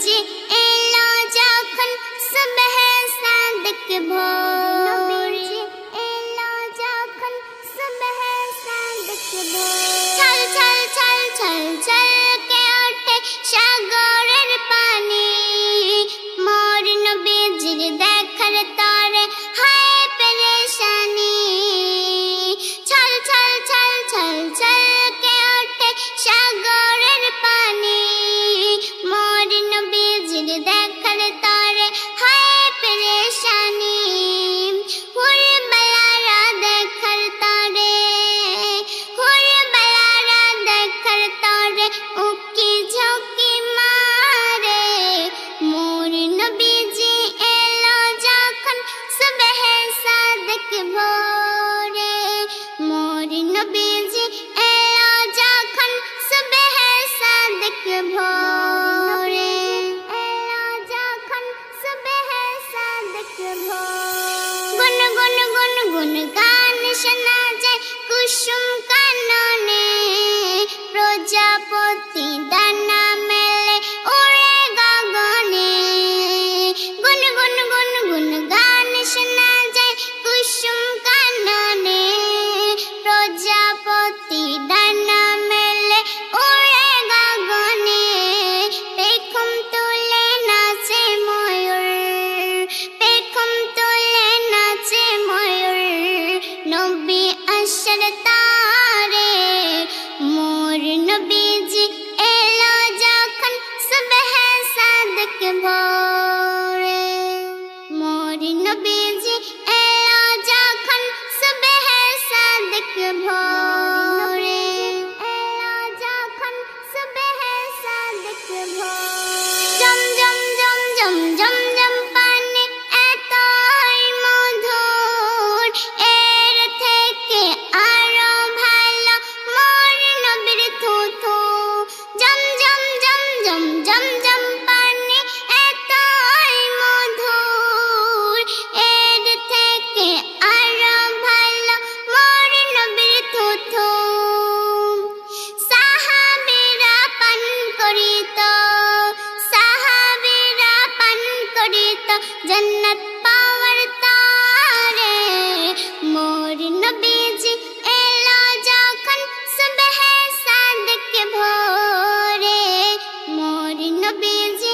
নবীজি এলো যখন সুবহ সাদিক ভোরে, এলো যখন সুবহ সাদিক ভোরে। ছল ছল ছল ছল ছলকে ওঠে সাগরের পানি, মোর নবীজির দেখার তরে হয় পেরেশানি। ছল ছল ছল ছল ছলকে ওঠে সাগরের পানি, মোর নবীজির দেখার তরে হয় পেরেশানি। হুরবালারা দেখার তরে, হুরবালারা দেখার তরে উকি ঝুঁকি মারে, মোর নবীজি এলো যখন সুবহ সাদিক ভোরে, মোর নবীজি এলো যখন সুবহ সাদিক ভোরে, এলো যখন সুবহ সাদিক ভোরে। গুন গুন গুন গুন গান শোনা যায় কুসুম কাননে, প্রজাপতি ডানা মেলে উড়ে গগনে। গুন গুন গুন গুন গান শোনা যায় কুসুম কাননে, প্রজাপতি ডানা মেলে উড়ে গগনে। পেখম তুলে নাচে ময়ূর, পেখম তুলে নাচে ময়ূর, নবী আসার তারে, মোর নবীজি এলো যখন সুবহ সাদিক ভোরে, মোর নবীজি এলো যখন সুবহ সাদিক ভোরে, এলো যখন সুবহ সাদিক ভোরে। জম জম জম জম জম জম পানি এতই মধুর, এর থেকে আরো ভালো মোর নবীর থুথু। জম জম জম জম জম জম পানি এতই মধুর, এর থেকে আরো ভালো মোর নবীর থুথু। সাহাবীরা পান করিত, সাহাবীরা পান করিত জান্নাত পাওয়ার তারে, মোর নবীজি এলো যখন সুবহ সাদিক ভোরে, মোর নবীজি